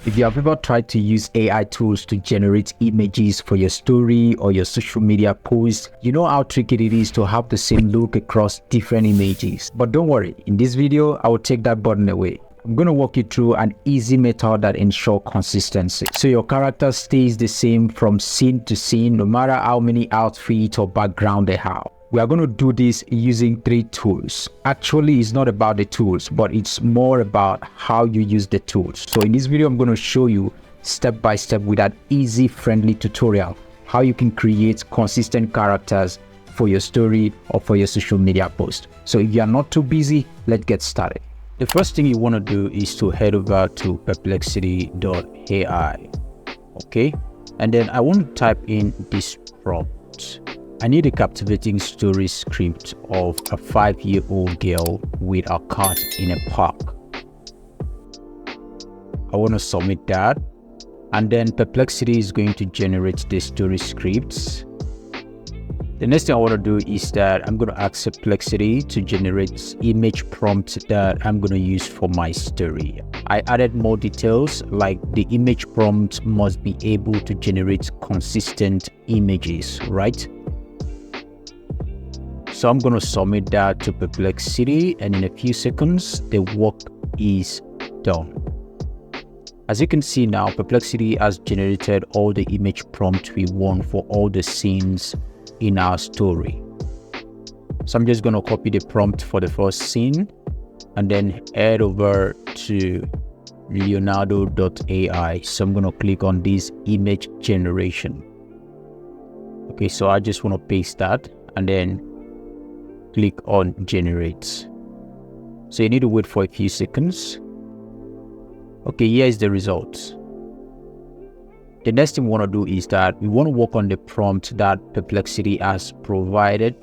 If you have ever tried to use AI tools to generate images for your story or your social media posts, you know how tricky it is to have the same look across different images. But don't worry, in this video, I will take that burden away. I'm going to walk you through an easy method that ensures consistency. So your character stays the same from scene to scene, no matter how many outfits or background they have. We are going to do this using 3 tools. Actually, it's not about the tools, but it's more about how you use the tools. So in this video, I'm going to show you step by step with an easy, friendly tutorial, how you can create consistent characters for your story or for your social media post. So if you are not too busy, let's get started. The first thing you want to do is to head over to Perplexity.ai. Okay. And then I want to type in this prompt. I need a captivating story script of a 5-year-old girl with a cat in a park. I want to submit that, and then Perplexity is going to generate the story scripts. The next thing I want to do is that I'm going to ask Perplexity to generate image prompts that I'm going to use for my story. I added more details, like the image prompt must be able to generate consistent images, right? So I'm going to submit that to Perplexity, and in a few seconds, the work is done. As you can see now, Perplexity has generated all the image prompts we want for all the scenes in our story. So I'm just going to copy the prompt for the first scene and then head over to Leonardo.ai. So I'm going to click on this image generation. Okay, so I just want to paste that and then click on generate. So you need to wait for a few seconds. Okay, here is the result. The next thing we want to do is that we want to work on the prompt that Perplexity has provided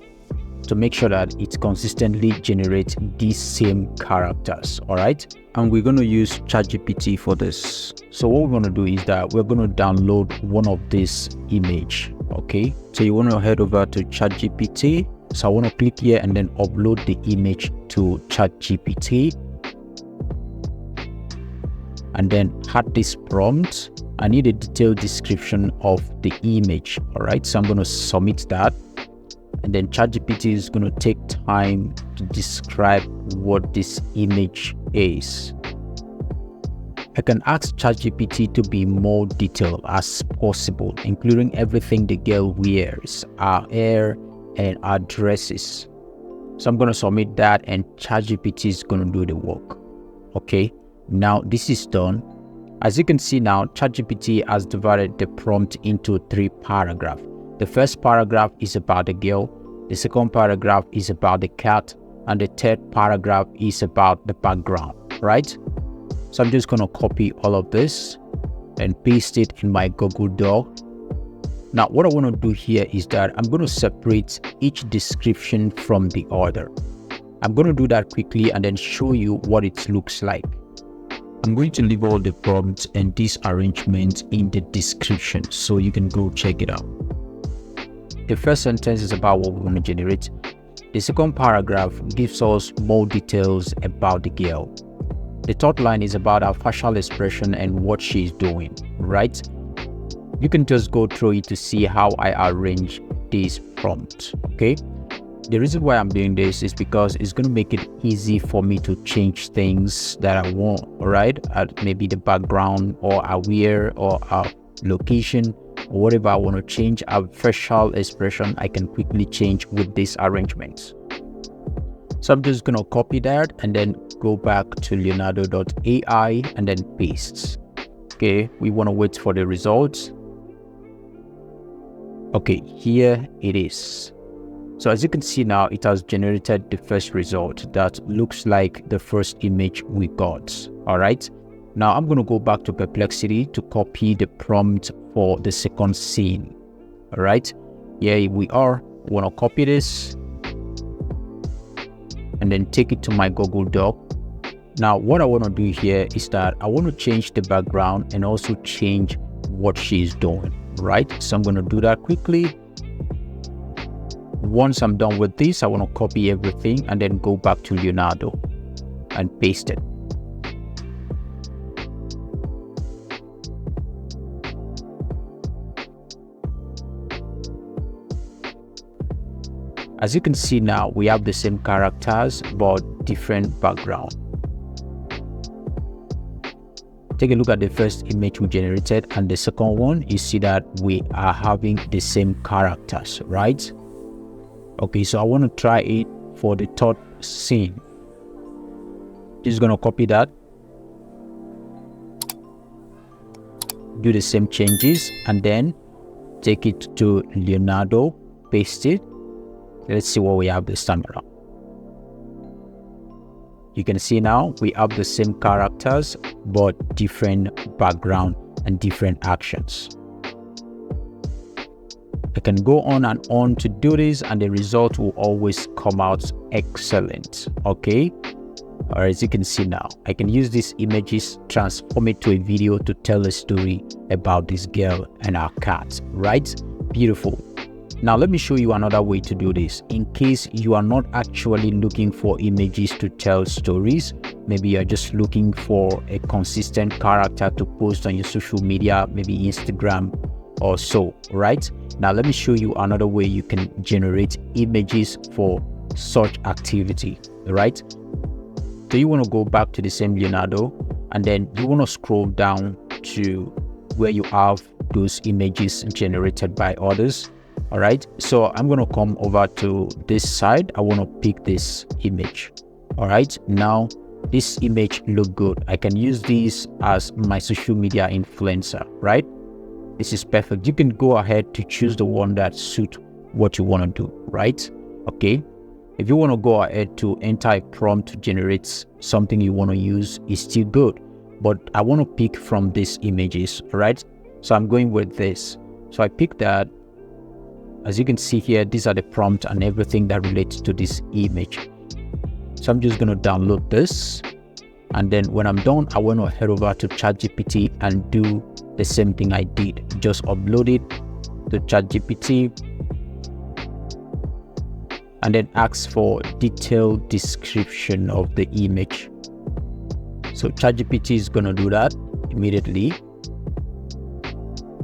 to make sure that it consistently generates these same characters, all right? And we're going to use ChatGPT for this. So what we're going to do is that we're going to download one of this image, okay? So you want to head over to ChatGPT. So I want to click here and then upload the image to ChatGPT. And then add this prompt. I need a detailed description of the image. All right, so I'm going to submit that. And then ChatGPT is going to take time to describe what this image is. I can ask ChatGPT to be more detailed as possible, including everything the girl wears, her hair, and our dresses. So I'm going to submit that, and ChatGPT is going to do the work. Okay, now this is done. As you can see now, ChatGPT has divided the prompt into 3 paragraphs. The first paragraph is about the girl, the second paragraph is about the cat, and the third paragraph is about the background, right? So I'm just going to copy all of this and paste it in my Google Doc. Now, what I want to do here is that I'm going to separate each description from the other. I'm going to do that quickly and then show you what it looks like. I'm going to leave all the prompts and this arrangement in the description so you can go check it out. The first sentence is about what we're going to generate. The second paragraph gives us more details about the girl. The third line is about her facial expression and what she's doing, right? You can just go through it to see how I arrange this prompt, okay? The reason why I'm doing this is because it's going to make it easy for me to change things that I want, all right? Maybe the background or a wear or a location or whatever I want to change, a facial expression I can quickly change with this arrangement. So I'm just going to copy that and then go back to Leonardo.ai and then paste. Okay, we want to wait for the results. Okay, here it is. So as you can see now, it has generated the first result that looks like the first image we got. All right. Now I'm going to go back to Perplexity to copy the prompt for the second scene. All right. Here we are. I want to copy this and then take it to my Google Doc. Now what I want to do here is that I want to change the background and also change what she's doing. Right. So I'm going to do that quickly. Once I'm done with this, I want to copy everything and then go back to Leonardo and paste it. As you can see now, we have the same characters but different background. Take a look at the first image we generated and the second one. You see that we are having the same characters, right? Okay, so I want to try it for the third scene. Just gonna copy that, do the same changes, and then take it to Leonardo, paste it. Let's see what we have this time around. You can see now we have the same characters but different background and different actions. I can go on and on to do this and the result will always come out excellent. Okay, or as you can see now, I can use these images, transform it to a video to tell a story about this girl and her cat, right? Beautiful. Now let me show you another way to do this. In case you are not actually looking for images to tell stories, maybe you're just looking for a consistent character to post on your social media, maybe Instagram or so, right? Now let me show you another way you can generate images for such activity, right? So you want to go back to the same Leonardo and then you want to scroll down to where you have those images generated by others. All right, so I'm going to come over to this side. I want to pick this image. All right, now this image look good. I can use this as my social media influencer, right? This is perfect. You can go ahead to choose the one that suits what you want to do, right? Okay, if you want to go ahead to enter a prompt to generate something you want to use, it's still good, but I want to pick from these images, right? So I'm going with this. So I pick that. As you can see here, these are the prompt and everything that relates to this image. So I'm just going to download this. And then when I'm done, I want to head over to ChatGPT and do the same thing I did. Just upload it to ChatGPT and then ask for detailed description of the image. So ChatGPT is going to do that immediately.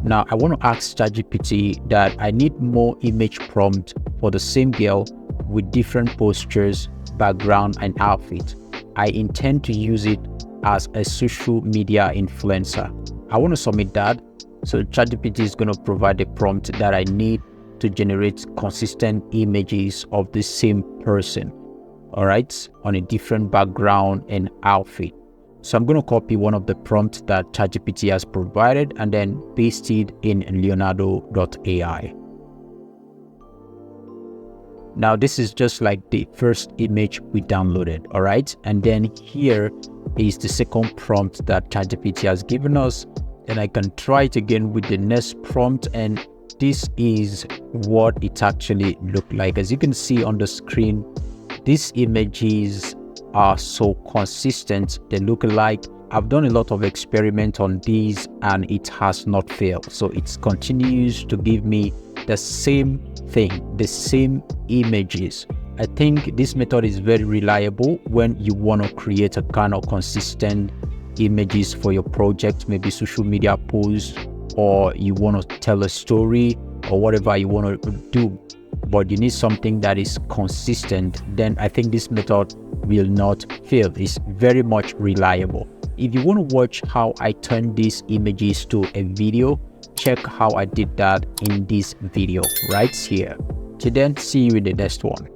Now I want to ask ChatGPT that I need more image prompt for the same girl with different postures, background and outfit. I intend to use it as a social media influencer. I want to submit that. So ChatGPT is going to provide the prompt that I need to generate consistent images of the same person, all right, on a different background and outfit. So I'm going to copy one of the prompts that ChatGPT has provided and then paste it in Leonardo.ai. Now this is just like the first image we downloaded, all right? And then here is the second prompt that ChatGPT has given us. And I can try it again with the next prompt, and this is what it actually looked like. As you can see on the screen, these images are so consistent. They look alike. I've done a lot of experiment on these and it has not failed. So it continues to give me the same thing, the same images. I think this method is very reliable when you want to create a kind of consistent images for your project, maybe social media posts, or you want to tell a story or whatever you want to do, but you need something that is consistent. Then I think this method will not fail. It's very much reliable. If you want to watch how I turn these images to a video, check how I did that in this video right here. Till then, see you in the next one.